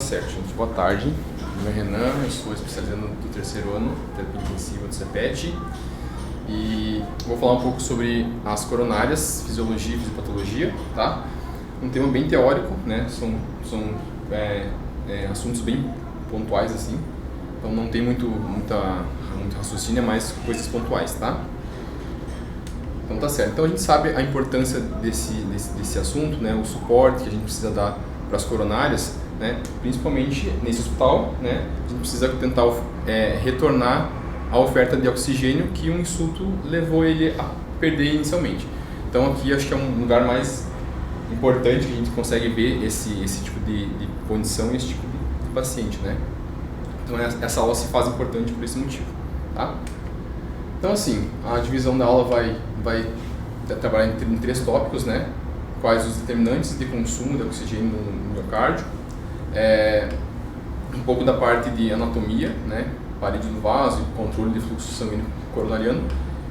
Certo, gente. Boa tarde. Meu nome é Renan, eu sou especializando do terceiro ano, terapia intensiva do CEPET, e vou falar um pouco sobre as coronárias, fisiologia e fisiopatologia, tá? Um tema bem teórico, né? São assuntos bem pontuais, assim, então não tem muito raciocínio, é mais coisas pontuais, tá? Então tá certo. Então a gente sabe a importância desse assunto, né? O suporte que a gente precisa dar para as coronárias, né? Principalmente nesse hospital, né? A gente precisa tentar retornar a oferta de oxigênio que o insulto levou ele a perder inicialmente. Então aqui acho que é um lugar mais importante que a gente consegue ver esse tipo de condição e esse tipo de paciente, né? Então essa aula se faz importante por esse motivo, tá? Então assim, a divisão da aula vai trabalhar em 3 tópicos, né? Quais os determinantes de consumo de oxigênio no miocárdio, um pouco da parte de anatomia, né? Parede do vaso e controle de fluxo sanguíneo coronariano,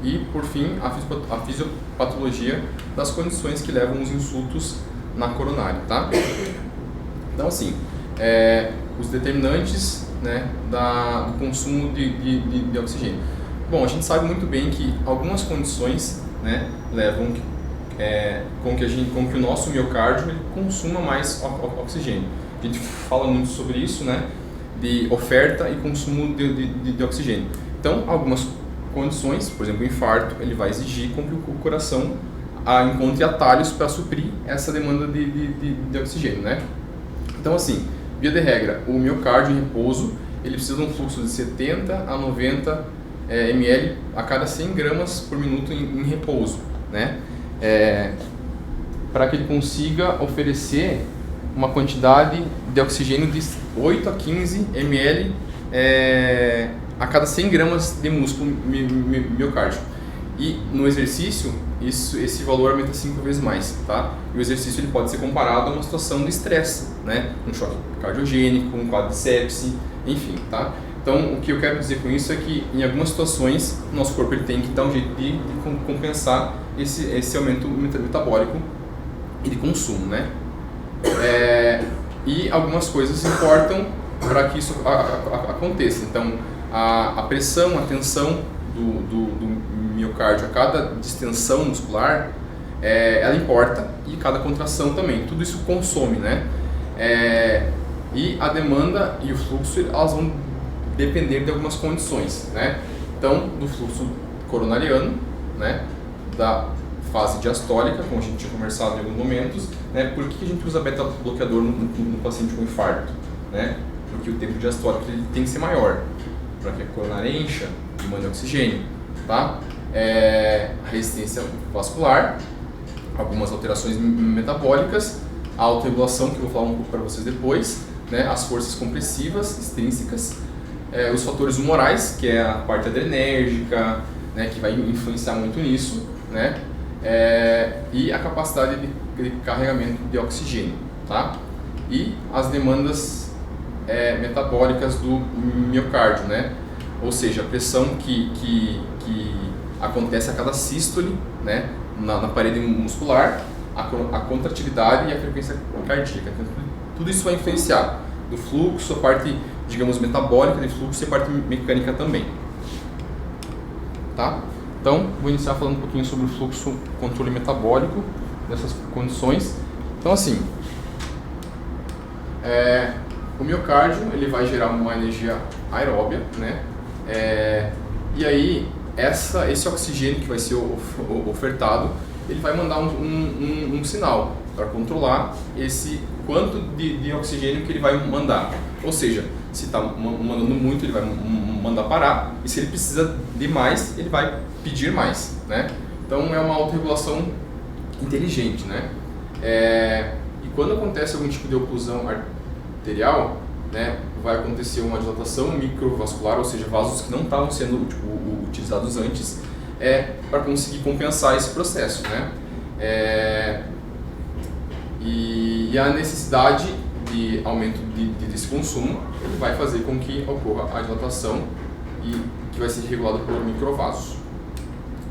e por fim a fisiopatologia das condições que levam os insultos na coronária, tá? Então assim, os determinantes, né, do consumo de oxigênio. Bom, a gente sabe muito bem que algumas condições, né, levam com que o nosso miocárdio ele consuma mais oxigênio. A gente fala muito sobre isso, né, de oferta e consumo de oxigênio. Então, algumas condições, por exemplo, o infarto, ele vai exigir com que o coração encontre atalhos para suprir essa demanda de oxigênio, né? Então, assim, via de regra, o miocárdio em repouso, ele precisa de um fluxo de 70 a 90 ml a cada 100 gramas por minuto em repouso, né? Para que ele consiga oferecer uma quantidade de oxigênio de 8 a 15 ml a cada 100 gramas de músculo miocárdio. E no exercício, esse valor aumenta 5 vezes mais, tá? E o exercício ele pode ser comparado a uma situação de estresse, né? Um choque cardiogênico, um quadro de sepse, enfim, tá? Então, o que eu quero dizer com isso é que, em algumas situações, o nosso corpo ele tem que dar um jeito de compensar esse aumento metabólico e de consumo, né? E algumas coisas importam para que isso aconteça. Então, a pressão, a tensão do miocárdio a cada distensão muscular, ela importa, e cada contração também. Tudo isso consome, né? E a demanda e o fluxo, elas vão depender de algumas condições, né? Então, do fluxo coronariano, né? Da fase diastólica, como a gente tinha conversado em alguns momentos, né? Por que a gente usa beta-bloqueador no paciente com infarto, né? Porque o tempo diastólico ele tem que ser maior, para que a coronária encha e mande oxigênio, tá? A resistência vascular, algumas alterações metabólicas, a autorregulação, que eu vou falar um pouco para vocês depois, né? As forças compressivas extrínsecas, os fatores humorais, que é a parte adrenérgica, né? Que vai influenciar muito nisso, né? E a capacidade de carregamento de oxigênio, tá? E as demandas metabólicas do miocárdio, né? Ou seja, a pressão que acontece a cada sístole, né? Na parede muscular, a contratividade e a frequência cardíaca. Então, tudo isso vai influenciar do fluxo, a parte, digamos, metabólica de fluxo e a parte mecânica também, tá? Então, vou iniciar falando um pouquinho sobre o fluxo, controle metabólico dessas condições. Então, assim, o miocárdio ele vai gerar uma energia aeróbia, né? E aí, esse oxigênio que vai ser ofertado, ele vai mandar um sinal para controlar esse quanto de oxigênio que ele vai mandar. Ou seja, se está mandando muito, ele vai mandar parar, e se ele precisa de mais, ele vai pedir mais, né? Então é uma autorregulação inteligente, né? E quando acontece algum tipo de oclusão arterial, né, vai acontecer uma dilatação microvascular, ou seja, vasos que não estavam sendo utilizados antes, para conseguir compensar esse processo, né? E a necessidade de aumento desse consumo, ele vai fazer com que ocorra a dilatação, e que vai ser regulado por microvasos,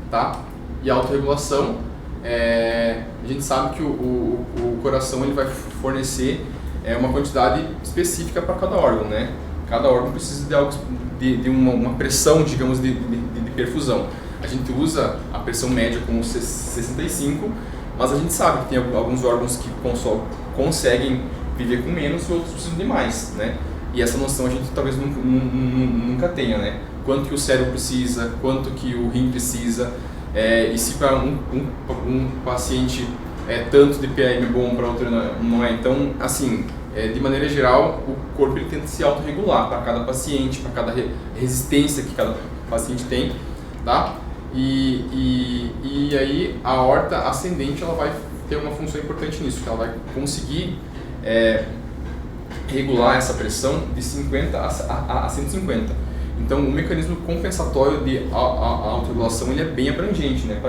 tá? E a autorregulação, a gente sabe que o coração ele vai fornecer é uma quantidade específica para cada órgão, né? Cada órgão precisa de algo, de uma pressão, digamos, de perfusão. A gente usa a pressão média como 65, mas a gente sabe que tem alguns órgãos que conseguem viver com menos e outros precisam de mais, né? E essa noção a gente talvez nunca tenha, né? Quanto que o cérebro precisa, quanto que o rim precisa, e se para um paciente tanto de PM bom, para outro não é. Então, assim, de maneira geral, o corpo ele tenta se autorregular para cada paciente, para cada resistência que cada paciente tem, tá? E aí a aorta ascendente ela vai ter uma função importante nisso, que ela vai conseguir regular essa pressão de 50 a 150. Então o mecanismo compensatório de autorregulação ele é bem abrangente, né,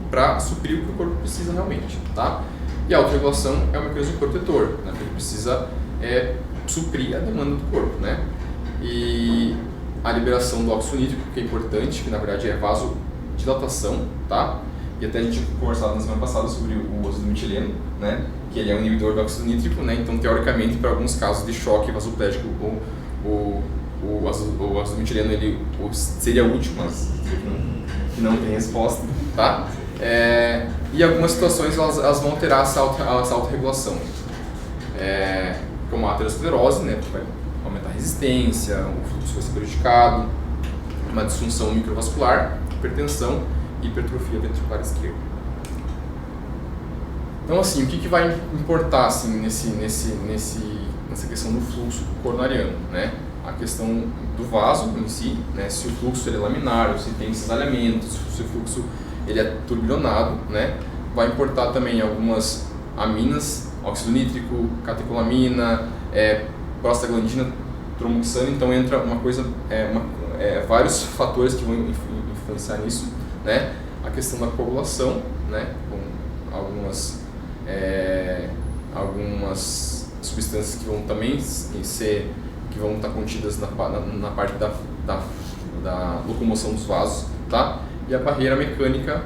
para suprir o que o corpo precisa realmente, tá? E a autorregulação é um mecanismo protetor, né, porque ele precisa suprir a demanda do corpo, né? E a liberação do óxido nítrico, que é importante, que na verdade é vasodilatação, tá? E até a gente conversava na semana passada sobre o ácido metileno, né? Que ele é um inibidor do óxido nítrico, né? Então, teoricamente, para alguns casos de choque vasoplégico, o ácido metileno ele seria útil, mas que não tem resposta, tá? E algumas situações elas vão alterar essa autorregulação, como a aterosclerose, né? Que vai aumentar a resistência, o fluxo vai ser prejudicado, uma disfunção microvascular, hipertensão e hipertrofia ventricular esquerda. Então, assim, o que vai importar assim, nessa questão do fluxo coronariano, né? A questão do vaso em si, né? Se o fluxo ele é laminar, ou se tem cisalhamento, se o fluxo ele é turbinado, né? Vai importar também algumas aminas, óxido nítrico, catecolamina, prostaglandina, tromboxana. Então entra uma coisa, vários fatores que vão influenciar nisso, né? A questão da coagulação, né? Com algumas substâncias que vão também que vão estar contidas na parte da locomoção dos vasos, tá? E a barreira mecânica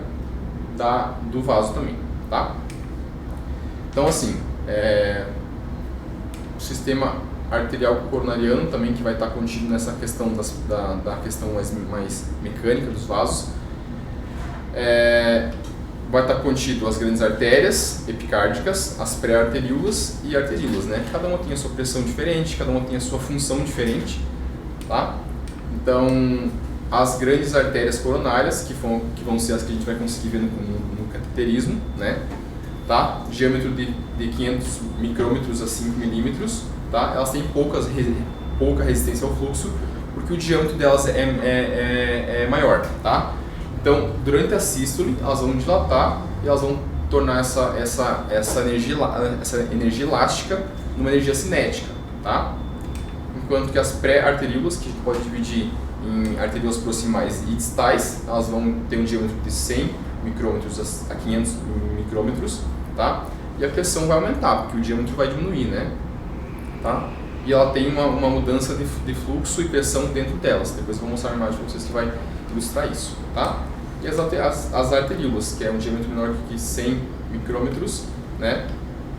do vaso também, tá? Então, assim, o sistema arterial coronariano também que vai estar contido nessa questão da questão mais mecânica dos vasos. Vai estar contido as grandes artérias epicárdicas, as pré-arteríolas e arteríolas, né? Cada uma tem a sua pressão diferente, cada uma tem a sua função diferente, tá? Então, as grandes artérias coronárias, que vão ser as que a gente vai conseguir ver no cateterismo, né? Tá? Diâmetro de 500 micrômetros a 5 milímetros, tá? Elas têm pouca resistência ao fluxo, porque o diâmetro delas é maior, tá? Então, durante a sístole, elas vão dilatar e elas vão tornar essa energia elástica numa energia cinética, tá? Enquanto que as pré-arteríolas, que a gente pode dividir em arteríolas proximais e distais, elas vão ter um diâmetro de 100 micrômetros a 500 micrômetros, tá? E a pressão vai aumentar, porque o diâmetro vai diminuir, né? Tá? E ela tem uma mudança de fluxo e pressão dentro delas. Depois eu vou mostrar uma imagem para vocês que vai ilustrar isso, tá? E as arteríolas, que é um diâmetro menor que 100 micrômetros, né?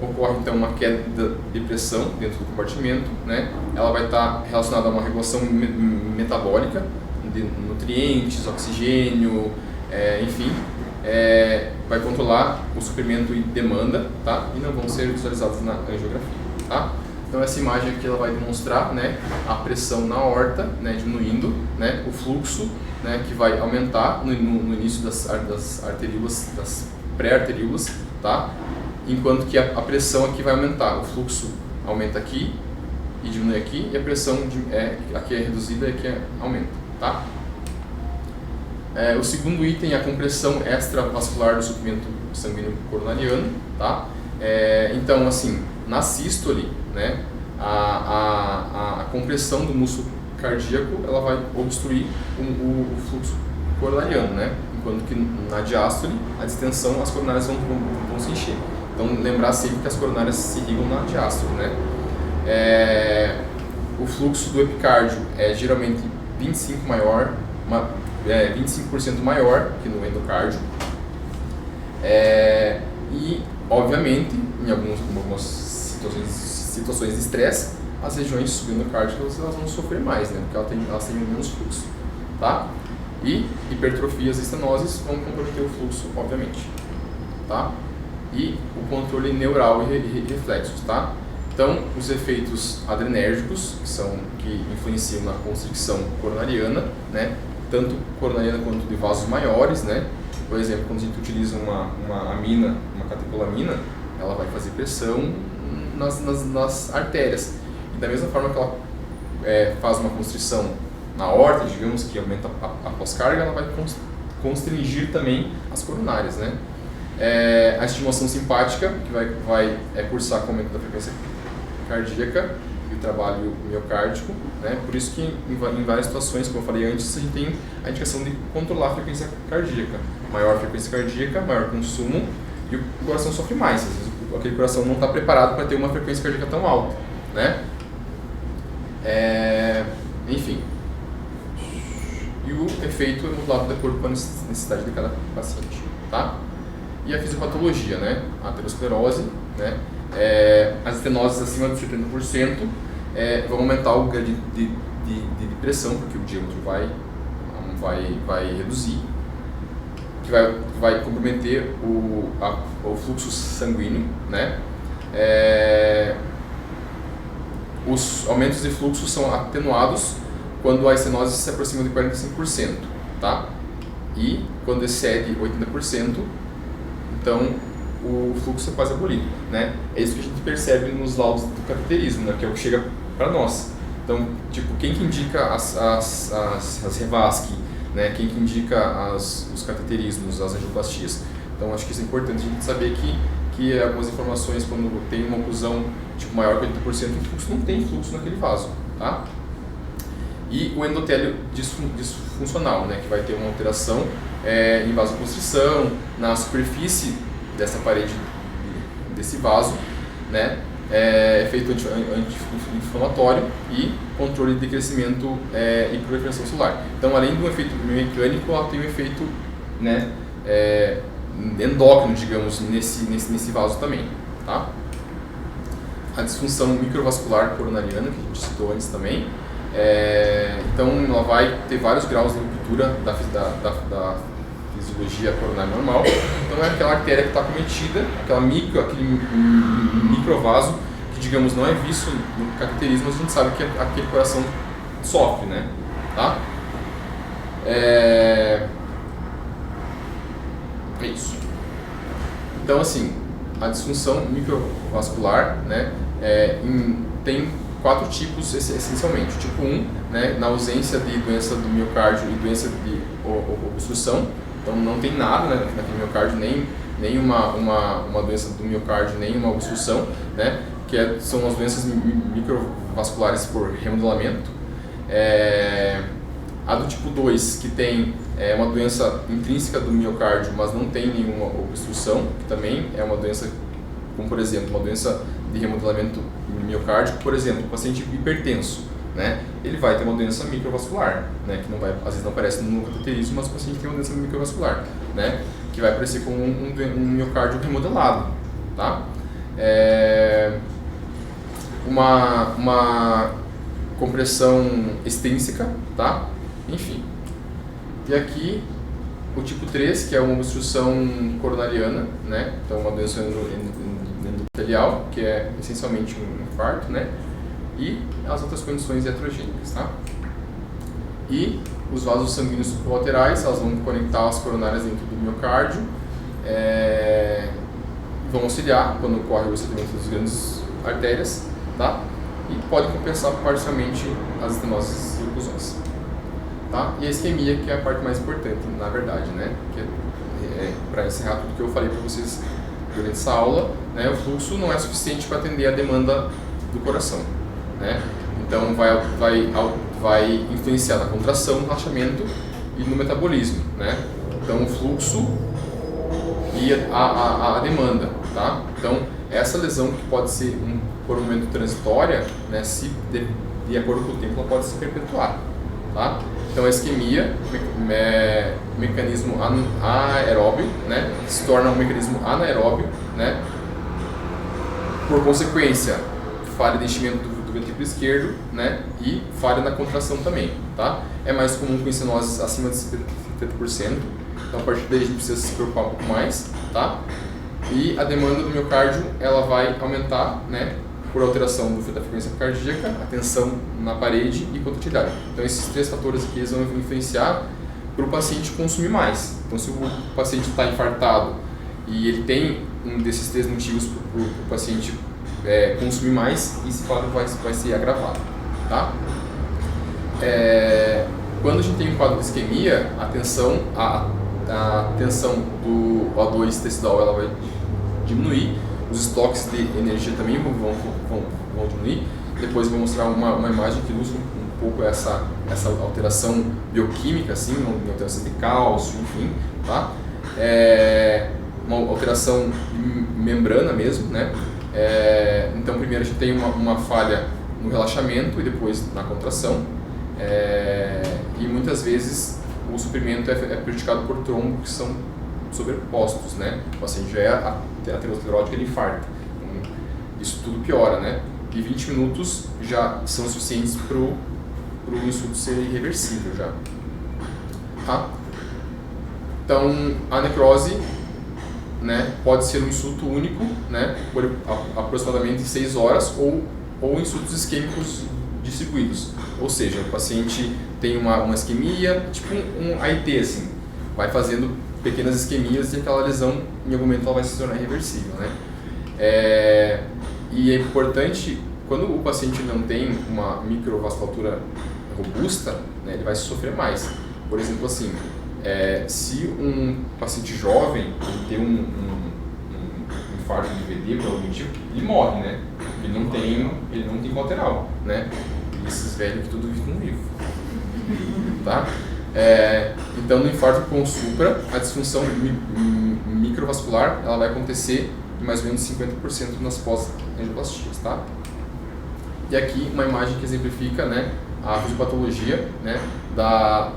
Ocorre então uma queda de pressão dentro do compartimento, né? Ela vai estar relacionada a uma regulação metabólica de nutrientes, oxigênio, enfim, vai controlar o suprimento e demanda, tá? E não vão ser visualizados na angiografia, tá? Então essa imagem aqui ela vai demonstrar, né, a pressão na aorta, né, diminuindo, né, o fluxo, né, que vai aumentar no início das arteríolas, das pré-arteríolas, tá? Enquanto que a pressão aqui vai aumentar, o fluxo aumenta aqui e diminui aqui, e a pressão aqui é reduzida e aqui aumenta, tá? O segundo item é a compressão extravascular do suprimento sanguíneo coronariano, tá? Então, assim, na sístole, né, a compressão do músculo cardíaco ela vai obstruir o fluxo coronariano, né? Enquanto que na diástole, a distensão, as coronárias vão se encher. Então, lembrar sempre que as coronárias se ligam na diástole, né? O fluxo do epicárdio é geralmente 25% maior que no endocárdio. E, obviamente, em algumas situações situações de estresse, as regiões subendocardias elas vão sofrer mais, né? Porque elas têm menos fluxo, tá? E hipertrofias e estenoses vão comprometer o fluxo, obviamente, tá? E o controle neural e reflexos, tá? Então, os efeitos adrenérgicos, que influenciam na constricção coronariana, né? Tanto coronariana quanto de vasos maiores, né? Por exemplo, quando a gente utiliza uma amina, uma catecolamina, ela vai fazer pressão nas artérias. E da mesma forma que ela faz uma constrição na aorta, digamos, que aumenta a pós-carga, ela vai constringir também as coronárias, né? A estimulação simpática, que vai cursar com o aumento da frequência cardíaca e o trabalho miocárdico, né? Por isso que em várias situações, como eu falei antes, a gente tem a indicação de controlar a frequência cardíaca. Maior frequência cardíaca, maior consumo, e o coração sofre mais. Às vezes aquele coração não está preparado para ter uma frequência cardíaca tão alta, né? Enfim. E o efeito é modulado de acordo com a necessidade de cada paciente, tá? E a fisiopatologia, né? A aterosclerose, né? As estenoses acima de 70% vão aumentar o grau de pressão, porque o diâmetro vai reduzir, que vai comprometer o fluxo sanguíneo, né? Os aumentos de fluxo são atenuados quando a estenose se aproxima de 45%, tá? E quando excede 80%, então o fluxo é quase abolido, né? É isso que a gente percebe nos laudos do cateterismo, né? Que é o que chega para nós. Então, tipo, quem que indica as Revasc, né? Quem que indica os cateterismos, as angioplastias? Então, acho que isso é importante a gente saber que algumas informações, quando tem uma oclusão tipo, maior que 80%, o fluxo não tem fluxo naquele vaso, tá? E o endotélio disfuncional, né? Que vai ter uma alteração em vasoconstrição, na superfície dessa parede desse vaso, né? Efeito anti-inflamatório e controle de crescimento e proliferação celular. Então, além do efeito mecânico, ela tem um efeito, né, endócrino, digamos, nesse vaso também, tá? A disfunção microvascular coronariana, que a gente citou antes também, então ela vai ter vários graus de ruptura da fisiologia coronária normal. Então é aquela artéria que está acometida, aquele microvaso que, digamos, não é visto no cateterismo, mas a gente sabe que aquele coração sofre, né? Tá? É isso. Então, assim, a disfunção microvascular, né, tem 4 tipos essencialmente. O tipo 1, né, na ausência de doença do miocárdio e doença de obstrução. Então não tem nada, né, naquele miocárdio, nem uma doença do miocárdio, nem uma obstrução, né, são as doenças microvasculares por remodelamento. A do tipo 2, que tem uma doença intrínseca do miocárdio, mas não tem nenhuma obstrução, que também é uma doença, como por exemplo, uma doença de remodelamento miocárdico, por exemplo, o paciente hipertenso, né, ele vai ter uma doença microvascular, né, que às vezes não aparece no cateterismo, mas o paciente tem uma doença microvascular, né, que vai aparecer como um miocárdio remodelado, tá? Uma compressão extrínseca, tá? Enfim. E aqui o tipo 3, que é uma obstrução coronariana, né? Então uma doença endotelial, que é essencialmente um infarto, né? E as outras condições iatrogênicas, tá? E os vasos sanguíneos subcolaterais, elas vão conectar as coronárias dentro do miocárdio, vão auxiliar quando ocorre o ressecamento das grandes artérias, tá? E podem compensar parcialmente as estenoses e oclusões, tá? E a isquemia, que é a parte mais importante, na verdade, né? Que para encerrar tudo que eu falei para vocês durante essa aula, né? O fluxo não é suficiente para atender a demanda do coração, né? Então vai influenciar na contração, no relaxamento e no metabolismo, né? Então o fluxo e a demanda, tá? Então essa lesão, que pode ser por um momento transitória, né, se de acordo com o tempo ela pode se perpetuar, tá? Então a isquemia, mecanismo anaeróbio, né, se torna um mecanismo anaeróbio, né? Por consequência, falha de enchimento do ventrículo esquerdo, né? E falha na contração também, tá? É mais comum com estenoses acima de 70%, então a partir daí a gente precisa se preocupar um pouco mais, tá? E a demanda do miocárdio, ela vai aumentar, né? Por alteração da frequência cardíaca, a tensão na parede e contratilidade. Então esses 3 fatores aqui eles vão influenciar para o paciente consumir mais. Então se o paciente está infartado e ele tem um desses 3 motivos para o paciente consumir mais, esse quadro vai ser agravado, tá? Quando a gente tem um quadro de isquemia, a tensão do O2 tecidual ela vai diminuir, os estoques de energia também vão diminuir. Depois eu vou mostrar uma imagem que ilustra um pouco essa alteração bioquímica, assim, uma alteração de cálcio, enfim, tá? Uma alteração de membrana mesmo, né? Então primeiro a gente tem uma falha no relaxamento e depois na contração, e muitas vezes o suprimento é prejudicado por trombos que são sobrepostos, né? O paciente já é aterosclerótico, ele infarta. Então, isso tudo piora, né? E 20 minutos já são suficientes para o insulto ser irreversível já. Tá? Então, a necrose, né, pode ser um insulto único, né, por aproximadamente 6 horas ou insultos isquêmicos distribuídos. Ou seja, o paciente tem uma isquemia, tipo um AIT, assim, vai fazendo pequenas isquemias e aquela lesão, em algum momento, ela vai se tornar irreversível, né? E é importante, quando o paciente não tem uma microvasculatura robusta, né, ele vai sofrer mais. Por exemplo, assim, se um paciente jovem tem um infarto de VD, por algum motivo, ele morre, né? Ele não tem colateral, né? E esses velhos que tudo ficam vivos, tá? Então, no infarto com supra, a disfunção microvascular ela vai acontecer em mais ou menos 50% nas pós-angioplastias, tá? E aqui uma imagem que exemplifica, né, a fisiopatologia, né, da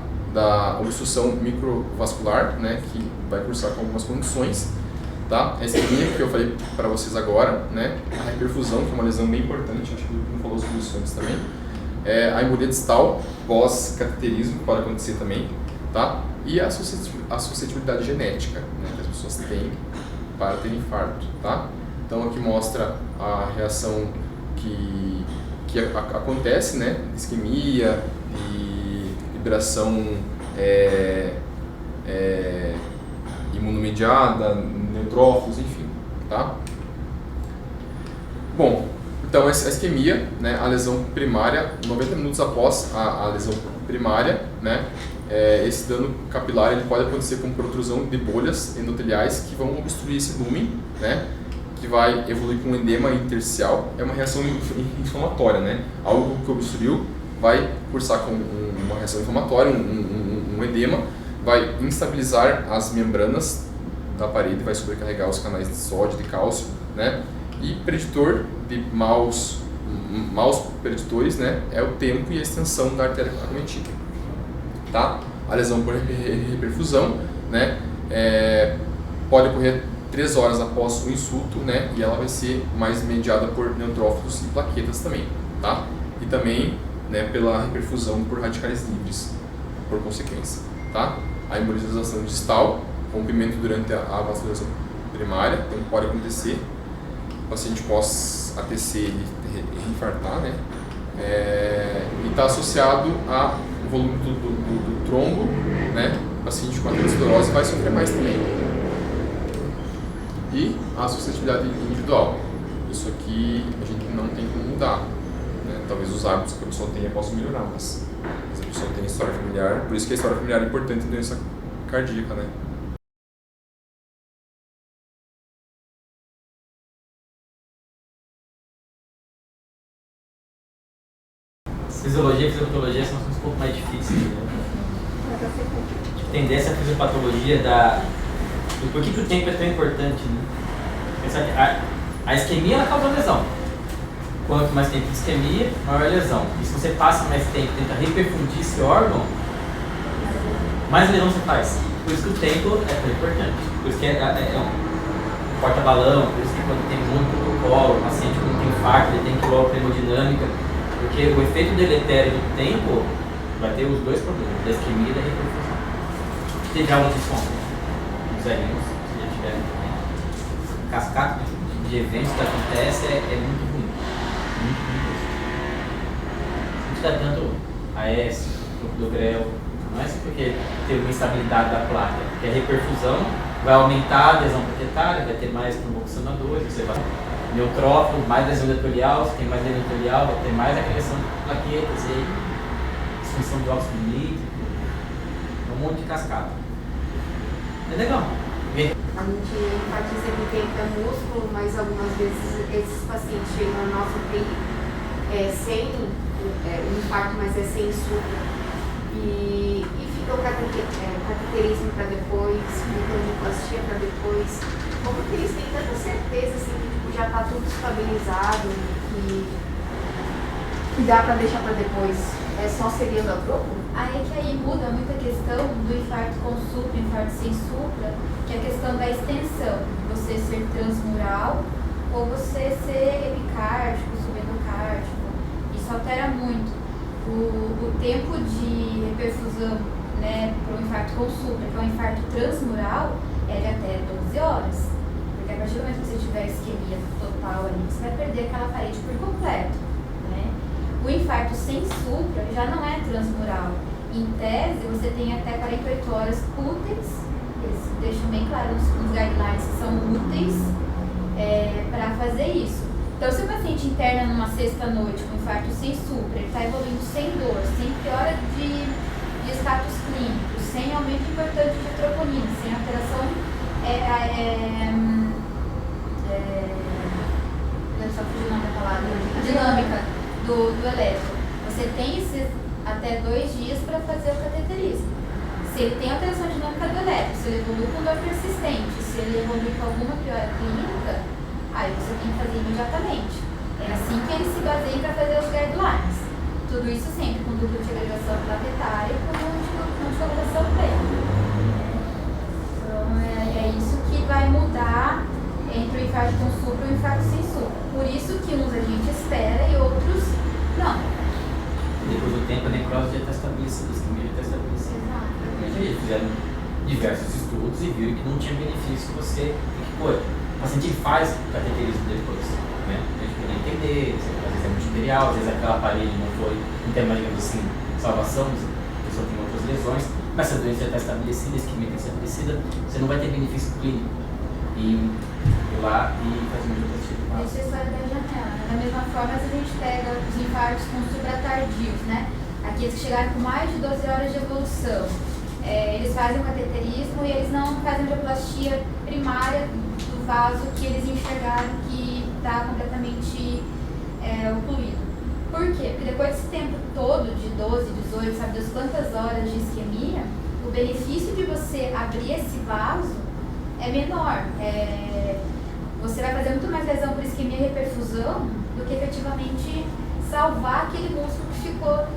obstrução microvascular, né, que vai cursar com algumas condições, tá? Essa isquemia que eu falei para vocês agora, né, a reperfusão, que é uma lesão bem importante, acho que não falou sobre isso antes também. A embolia distal pós-cateterismo pode acontecer também, tá? E a suscetibilidade genética, né, que as pessoas têm para ter infarto, tá? Então aqui mostra a reação que acontece, né? Isquemia e liberação imunomediada, neutrófilos, enfim, tá? Bom, então essa isquemia, né, a lesão primária, 90 minutos após a lesão primária, né, esse dano capilar ele pode acontecer com protrusão de bolhas endoteliais que vão obstruir esse lumen, né, que vai evoluir com edema intersticial. É uma reação inflamatória, né? Algo que obstruiu vai cursar com uma reação inflamatória, um edema, vai instabilizar as membranas da parede, vai sobrecarregar os canais de sódio, de cálcio, né? E preditor de maus preditores, né, é o tempo e a extensão da artéria acometida, tá? A lesão por reperfusão, né, pode ocorrer 3 horas após o insulto, né, e ela vai ser mais mediada por neutrófilos e plaquetas também, tá? E também, né, pela reperfusão por radicais livres, por consequência, tá? A embolização distal, rompimento durante a vascularização primária, então pode acontecer. O paciente pós-ATC ele infartar, né? E está associado ao volume do trombo, né? O paciente com aterosclerose vai sofrer mais também. E a suscetibilidade individual. Isso aqui a gente não tem como mudar, né? Talvez os hábitos que a pessoa tenha possam melhorar, mas a pessoa tem história familiar, por isso que a história familiar é importante em doença cardíaca, né? Fisiologia e fisiopatologia são assuntos um pouco mais difíceis, né? Entender essa fisiopatologia do porquê que o tempo é tão importante, né? Pensar que a isquemia ela causa lesão. Quanto mais tempo de isquemia, maior a lesão. E se você passa mais tempo e tenta reperfundir esse órgão, mais lesão você faz. Por isso que o tempo é tão importante. Por isso que porta-balão, por isso que quando tem muito protocolo, o paciente quando tem infarto, ele tem que ir logo para hemodinâmica, porque o efeito deletério do tempo vai ter os dois problemas, da isquemia e da hiperfusão. Teve aula de som, os velhinhos, se já tiverem também. O cascata de eventos que acontece é muito ruim. Muito ruim mesmo. Não te dá tanto AS, do grel, não é só porque tem uma instabilidade da placa, porque a reperfusão vai aumentar a adesão plaquetária, vai ter mais tromboxanadores, você vai neutrófilo, mais lesão endotelial, se tem mais lesão endotelial, vai ter mais acreção de plaquetas, e aí disfunção de óxido nítrico, um monte de cascata. É legal. A gente enfatiza que tem músculo, mas algumas vezes esses pacientes chegam na nossa UTI sem um infarto, mas sem supra. E fica o cateterismo para depois, fica a angioplastia para depois. Como que eles têm tanta certeza assim, que tipo, já está tudo estabilizado, que dá para deixar para depois? É só seriando a troco? Aí muda muita questão do infarto com supra, infarto sem supra, que é a questão da extensão, você ser transmural ou você ser epicárdico, subendocárdico. Isso altera muito. O tempo de reperfusão, né, para o infarto com supra, que é um infarto transmural, é de até 12 horas. Porque a partir do momento que você tiver isquemia total ali, você vai perder aquela parede por completo. Né? O infarto sem supra já não é transmural. Em tese, você tem até 48 horas úteis, eles deixam bem claro nos guidelines que são úteis para fazer isso. Então, se o paciente interna numa sexta-noite com infarto sem supra, ele está evoluindo sem dor, sem piora de status clínico, sem aumento importante de troponina, sem alteração só fugiu o nome da palavra, dinâmica do elétrico. Você tem esses até 2 dias para fazer o cateterismo. Se ele tem alteração dinâmica do elétrico, se ele evolui com dor persistente, se ele evolui com alguma piora clínica, aí você tem que fazer imediatamente. É assim que eles se baseiam para fazer os guidelines. Tudo isso sempre com dupla de agregação plaquetária e com anticoagulação plena. Então é isso que vai mudar entre o infarto com supra e o infarto sem supra. Por isso que uns a gente espera e outros não. Depois do tempo a necrose já está estabelecida, a isquemia já está estabelecida. Eles fizeram diversos estudos e viram que não tinha benefício você ter que pôr. O paciente faz cateterismo depois, né? A gente poder entender, às vezes é multimaterial, às vezes aquela parede não tem mais, digamos assim, salvação, a pessoa tem outras lesões, mas se a doença já está estabelecida, a isquemia está estabelecida, você não vai ter benefício clínico em ir lá e fazer uma angioplastia. Essa é a história da janela. Da mesma forma, a gente pega os infartos com supratardios, né? Aqueles que chegaram com mais de 12 horas de evolução. Eles fazem o cateterismo e eles não fazem angioplastia primária do vaso que eles enxergaram que está completamente ocluído. Por quê? Porque depois desse tempo todo, de 12, 18, sabe Deus quantas horas de isquemia, o benefício de você abrir esse vaso é menor. Você vai fazer muito mais lesão por isquemia e reperfusão do que efetivamente salvar aquele músculo que ficou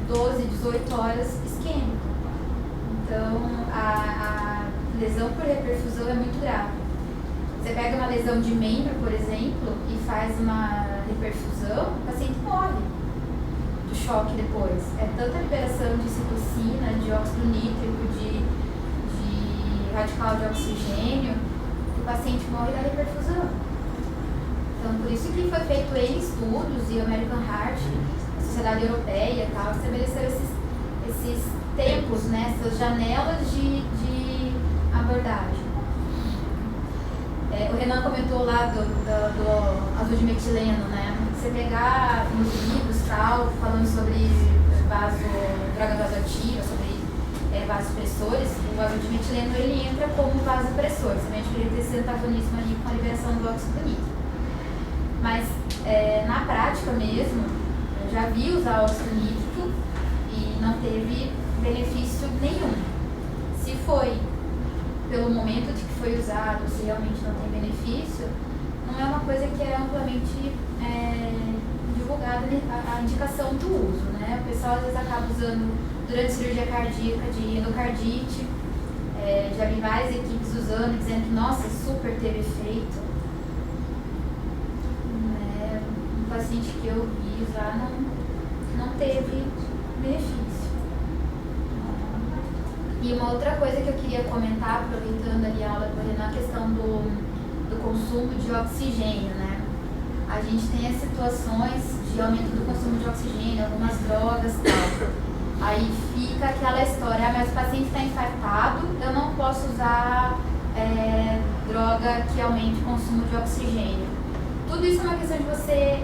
12, 18 horas isquêmico. Então, a lesão por reperfusão é muito grave. Você pega uma lesão de membro, por exemplo, e faz uma reperfusão, o paciente morre do choque depois. É tanta liberação de citocina, de óxido nítrico, de radical de oxigênio, que o paciente morre da reperfusão. Então, por isso que foi feito N estudos, e o American Heart, a Sociedade Europeia e tal, estabeleceram esses tempos, né, essas janelas de abordagem. O Renan comentou lá do azul de metileno, né? Você pegar nos livros tal, falando sobre droga vasoativa, sobre vasopressores, o azul de metileno ele entra como vasopressor, somente que ele tem esse antagonismo ali com a liberação do óxido nítrico. Mas na prática mesmo, eu já vi usar óxido nítrico e não teve benefício nenhum. Se foi pelo momento de que foi usado, se realmente não tem benefício, não é uma coisa que é amplamente divulgada a indicação do uso, né? O pessoal às vezes acaba usando durante cirurgia cardíaca de endocardite, Já vi várias equipes usando, dizendo que, nossa, super teve efeito. Um paciente que eu vi usar não teve benefício. E uma outra coisa que eu queria comentar, aproveitando ali a aula do Renan, a questão do consumo de oxigênio, né? A gente tem as situações de aumento do consumo de oxigênio, algumas drogas e tal. Aí fica aquela história, mas o paciente está infartado, eu não posso usar droga que aumente o consumo de oxigênio. Tudo isso é uma questão de você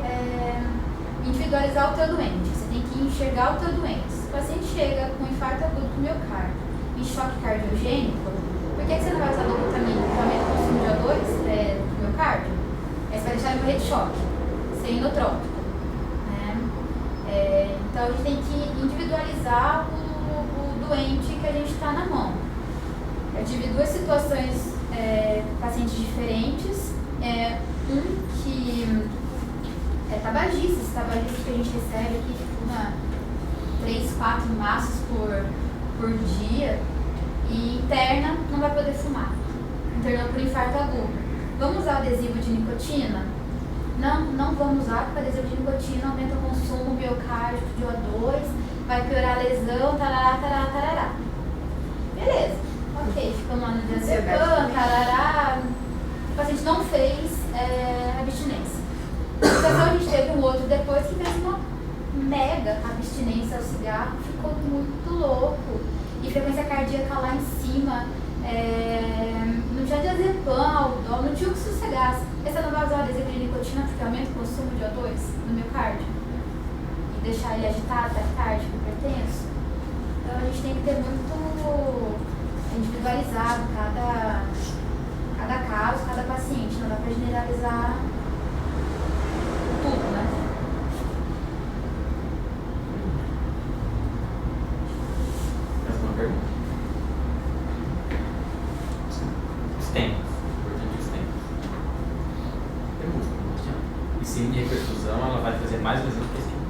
individualizar o teu doente. Você tem que enxergar o teu doente. Se o paciente chega com infarto agudo do miocárdio e choque cardiogênico, por que você não vai usar dobutamina que aumenta o consumo de O2 do miocárdio? Você vai deixar ele morrer de choque, sem inotrópico. Então a gente tem que individualizar o doente que a gente está na mão. Eu tive duas situações, pacientes diferentes. Um que é tabagista que a gente recebe aqui, tipo, 3, 4 maços por dia, e interna, não vai poder fumar. Internou por infarto agudo. Vamos usar adesivo de nicotina? Não vamos usar, porque o adesivo de nicotina aumenta o consumo biocárdico de O2, vai piorar a lesão, tarará, tarará, tarará. Beleza, ok, ficamos lá no diazepam, tarará. O paciente não fez abstinência. Então a gente teve um outro depois que fez uma mega abstinência ao cigarro, ficou muito louco. E frequência cardíaca lá em cima, não tinha diazepam, Aldol, não tinha o que sossegasse. Você não vai usar o adesivo de nicotina porque aumenta o consumo de O2 no miocárdio? E deixar ele agitado, taquicárdico, hipertenso? Então a gente tem que ter muito individualizado cada caso, cada paciente. Não dá para generalizar tudo, né? Mais uma pergunta? Os tempos. Importante os tempos. Tem música, não tinha. E sim, de repercussão, ela vai trazer mais lesão que esse tipo.